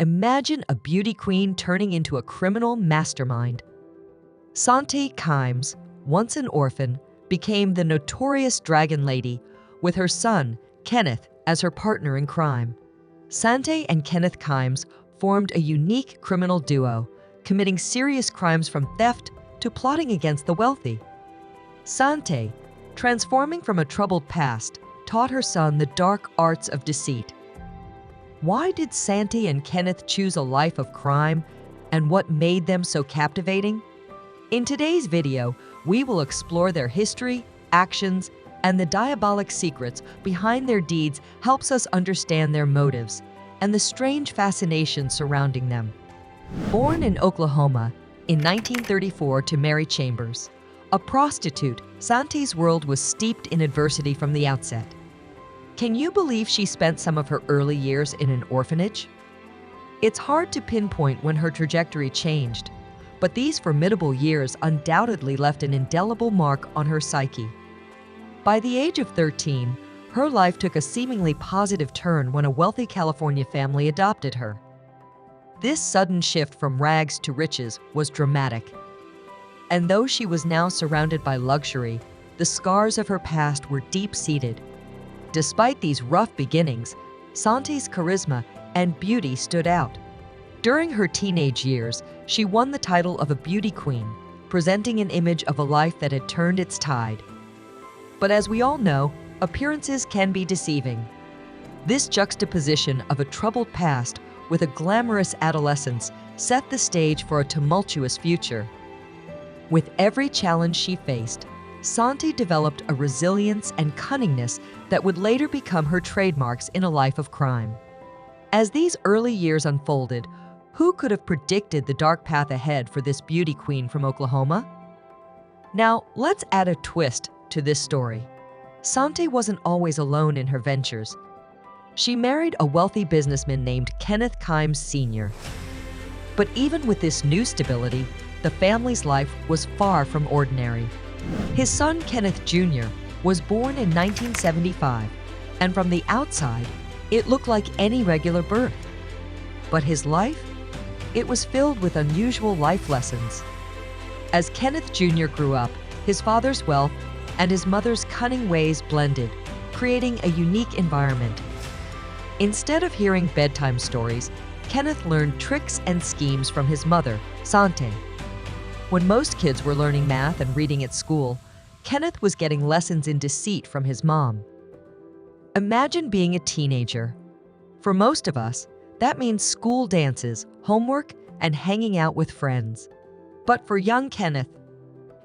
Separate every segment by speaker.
Speaker 1: Imagine a beauty queen turning into a criminal mastermind. Sante Kimes, once an orphan, became the notorious Dragon Lady with her son, Kenneth, as her partner in crime. Sante and Kenneth Kimes formed a unique criminal duo, committing serious crimes from theft to plotting against the wealthy. Sante, transforming from a troubled past, taught her son the dark arts of deceit. Why did Sante and Kenneth choose a life of crime, and what made them so captivating? In today's video, we will explore their history, actions, and the diabolic secrets behind their deeds helps us understand their motives and the strange fascination surrounding them. Born in Oklahoma in 1934 to Mary Chambers, a prostitute, Sante's world was steeped in adversity from the outset. Can you believe she spent some of her early years in an orphanage? It's hard to pinpoint when her trajectory changed, but these formidable years undoubtedly left an indelible mark on her psyche. By the age of 13, her life took a seemingly positive turn when a wealthy California family adopted her. This sudden shift from rags to riches was dramatic. And though she was now surrounded by luxury, the scars of her past were deep-seated. Despite these rough beginnings, Sante's charisma and beauty stood out. During her teenage years, she won the title of a beauty queen, presenting an image of a life that had turned its tide. But as we all know, appearances can be deceiving. This juxtaposition of a troubled past with a glamorous adolescence set the stage for a tumultuous future. With every challenge she faced, Sante developed a resilience and cunningness that would later become her trademarks in a life of crime. As these early years unfolded, who could have predicted the dark path ahead for this beauty queen from Oklahoma? Now, let's add a twist to this story. Sante wasn't always alone in her ventures. She married a wealthy businessman named Kenneth Kimes Sr. But even with this new stability, the family's life was far from ordinary. His son, Kenneth Jr., was born in 1975, and from the outside, it looked like any regular birth. But his life? It was filled with unusual life lessons. As Kenneth Jr. grew up, his father's wealth and his mother's cunning ways blended, creating a unique environment. Instead of hearing bedtime stories, Kenneth learned tricks and schemes from his mother, Sante. When most kids were learning math and reading at school, Kenneth was getting lessons in deceit from his mom. Imagine being a teenager. For most of us, that means school dances, homework, and hanging out with friends. But for young Kenneth,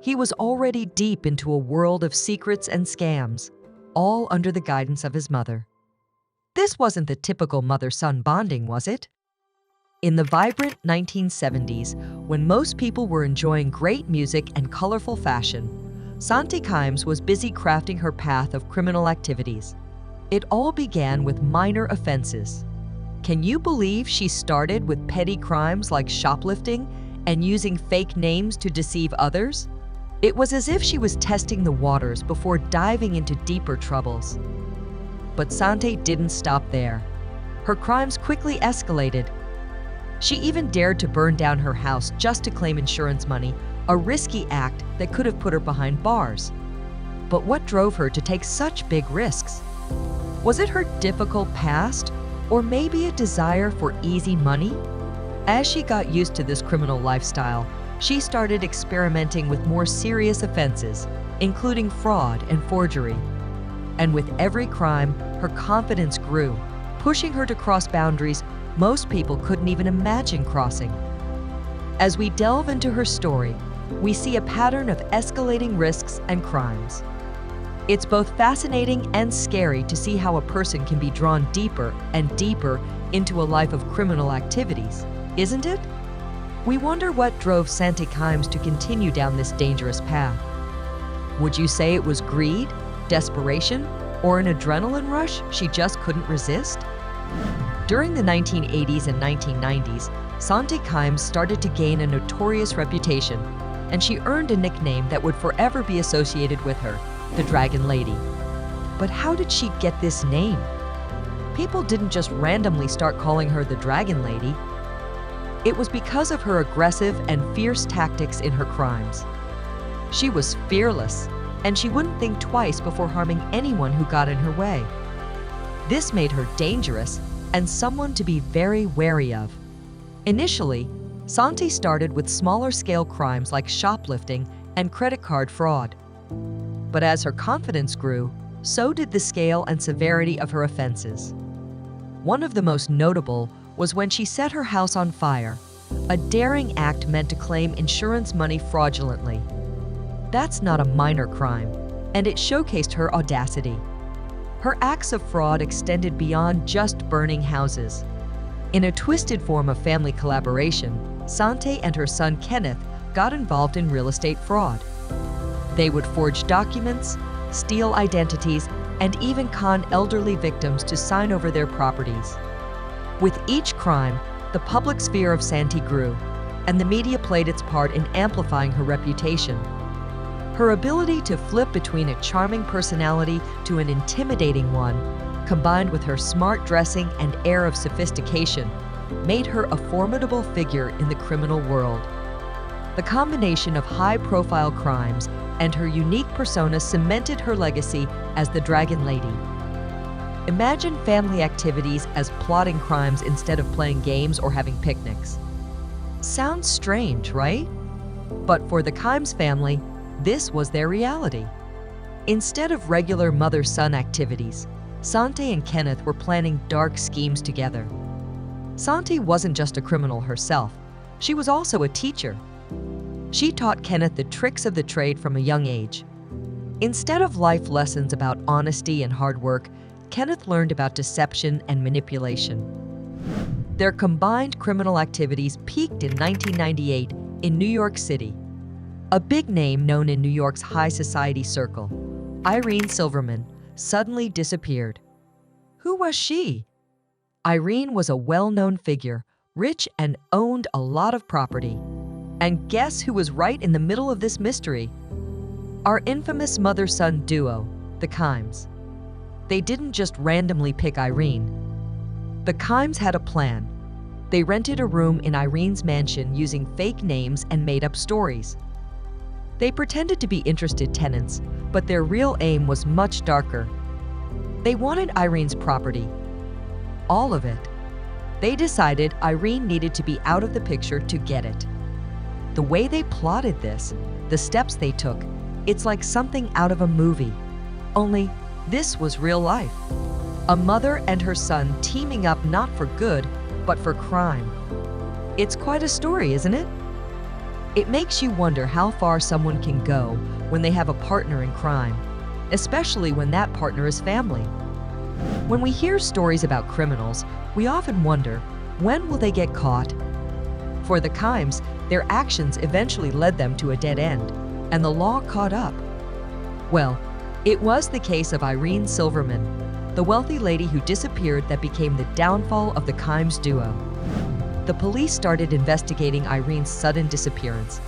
Speaker 1: he was already deep into a world of secrets and scams, all under the guidance of his mother. This wasn't the typical mother-son bonding, was it? In the vibrant 1970s, when most people were enjoying great music and colorful fashion, Sante Kimes was busy crafting her path of criminal activities. It all began with minor offenses. Can you believe she started with petty crimes like shoplifting and using fake names to deceive others? It was as if she was testing the waters before diving into deeper troubles. But Sante didn't stop there. Her crimes quickly escalated. She even dared to burn down her house just to claim insurance money, a risky act that could have put her behind bars. But what drove her to take such big risks? Was it her difficult past, or maybe a desire for easy money? As she got used to this criminal lifestyle, she started experimenting with more serious offenses, including fraud and forgery. And with every crime, her confidence grew, pushing her to cross boundaries most people couldn't even imagine crossing. As we delve into her story, we see a pattern of escalating risks and crimes. It's both fascinating and scary to see how a person can be drawn deeper and deeper into a life of criminal activities, isn't it? We wonder what drove Sante Kimes to continue down this dangerous path. Would you say it was greed, desperation, or an adrenaline rush she just couldn't resist? During the 1980s and 1990s, Sante Kimes started to gain a notorious reputation, and she earned a nickname that would forever be associated with her, the Dragon Lady. But how did she get this name? people didn't just randomly start calling her the Dragon Lady. It was because of her aggressive and fierce tactics in her crimes. She was fearless, and she wouldn't think twice before harming anyone who got in her way. This made her dangerous and someone to be very wary of. Initially, Sante started with smaller-scale crimes like shoplifting and credit card fraud. But as her confidence grew, so did the scale and severity of her offenses. One of the most notable was when she set her house on fire, a daring act meant to claim insurance money fraudulently. That's not a minor crime, and it showcased her audacity. Her acts of fraud extended beyond just burning houses. In a twisted form of family collaboration, Sante and her son Kenneth got involved in real estate fraud. They would forge documents, steal identities, and even con elderly victims to sign over their properties. With each crime, the public's fear of Sante grew, and the media played its part in amplifying her reputation. Her ability to flip between a charming personality to an intimidating one, combined with her smart dressing and air of sophistication, made her a formidable figure in the criminal world. The combination of high-profile crimes and her unique persona cemented her legacy as the Dragon Lady. Imagine family activities as plotting crimes instead of playing games or having picnics. Sounds strange, right? But for the Kimes family, this was their reality. Instead of regular mother-son activities, Sante and Kenneth were planning dark schemes together. Sante wasn't just a criminal herself, she was also a teacher. She taught Kenneth the tricks of the trade from a young age. Instead of life lessons about honesty and hard work, Kenneth learned about deception and manipulation. Their combined criminal activities peaked in 1998 in New York City. A big name known in New York's high society circle, Irene Silverman, suddenly disappeared. Who was she? Irene was a well-known figure, rich and owned a lot of property. And guess who was right in the middle of this mystery? Our infamous mother-son duo, the Kimes. They didn't just randomly pick Irene. The Kimes had a plan. They rented a room in Irene's mansion using fake names and made up stories. They pretended to be interested tenants, but their real aim was much darker. They wanted Irene's property. All of it. They decided Irene needed to be out of the picture to get it. The way they plotted this, the steps they took, it's like something out of a movie. Only, this was real life. A mother and her son teaming up not for good, but for crime. It's quite a story, isn't it? It makes you wonder how far someone can go when they have a partner in crime, especially when that partner is family. When we hear stories about criminals, we often wonder, when will they get caught? For the Kimes, their actions eventually led them to a dead end, and the law caught up. Well, it was the case of Irene Silverman, the wealthy lady who disappeared that became the downfall of the Kimes duo. The police started investigating Irene's sudden disappearance,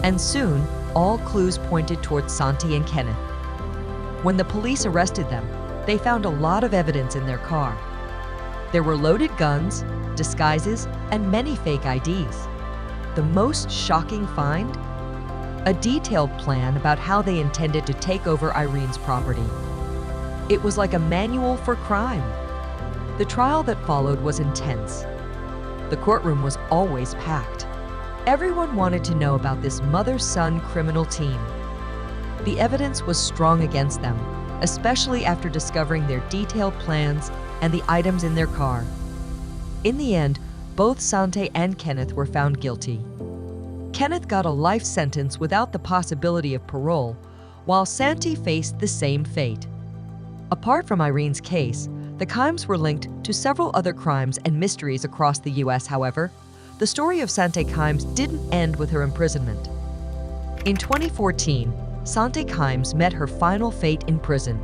Speaker 1: and soon, all clues pointed towards Sante and Kenneth. When the police arrested them, they found a lot of evidence in their car. There were loaded guns, disguises, and many fake IDs. The most shocking find? A detailed plan about how they intended to take over Irene's property. It was like a manual for crime. The trial that followed was intense. The courtroom was always packed. Everyone wanted to know about this mother-son criminal team. The evidence was strong against them, especially after discovering their detailed plans and the items in their car. In the end, both Sante and Kenneth were found guilty. Kenneth got a life sentence without the possibility of parole, while Sante faced the same fate. Apart from Irene's case, the Kimes were linked to several other crimes and mysteries across the U.S. However, the story of Sante Kimes didn't end with her imprisonment. In 2014, Sante Kimes met her final fate in prison.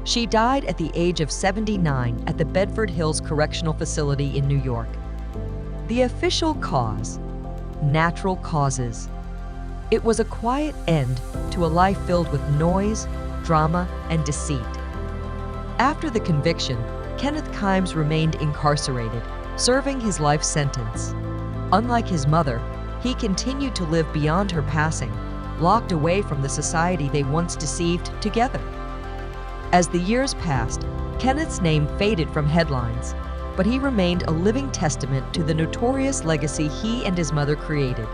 Speaker 1: She died at the age of 79 at the Bedford Hills Correctional Facility in New York. The official cause: natural causes. It was a quiet end to a life filled with noise, drama, and deceit. After the conviction, Kenneth Kimes remained incarcerated, serving his life sentence. Unlike his mother, he continued to live beyond her passing, locked away from the society they once deceived together. As the years passed, Kenneth's name faded from headlines, but he remained a living testament to the notorious legacy he and his mother created.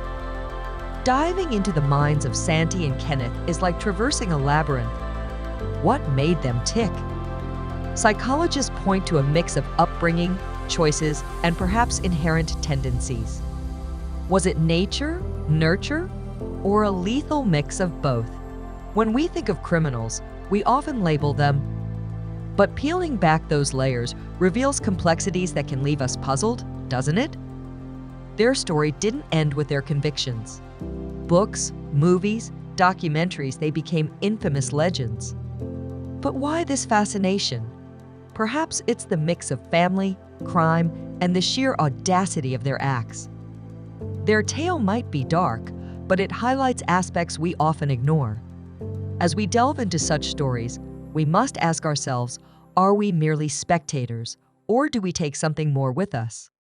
Speaker 1: Diving into the minds of Sante and Kenneth is like traversing a labyrinth. What made them tick? Psychologists point to a mix of upbringing, choices, and perhaps inherent tendencies. Was it nature, nurture, or a lethal mix of both? When we think of criminals, we often label them, but peeling back those layers reveals complexities that can leave us puzzled, doesn't it? Their story didn't end with their convictions. Books, movies, documentaries, they became infamous legends. But why this fascination? Perhaps it's the mix of family, crime, and the sheer audacity of their acts. Their tale might be dark, but it highlights aspects we often ignore. As we delve into such stories, we must ask ourselves, are we merely spectators, or do we take something more with us?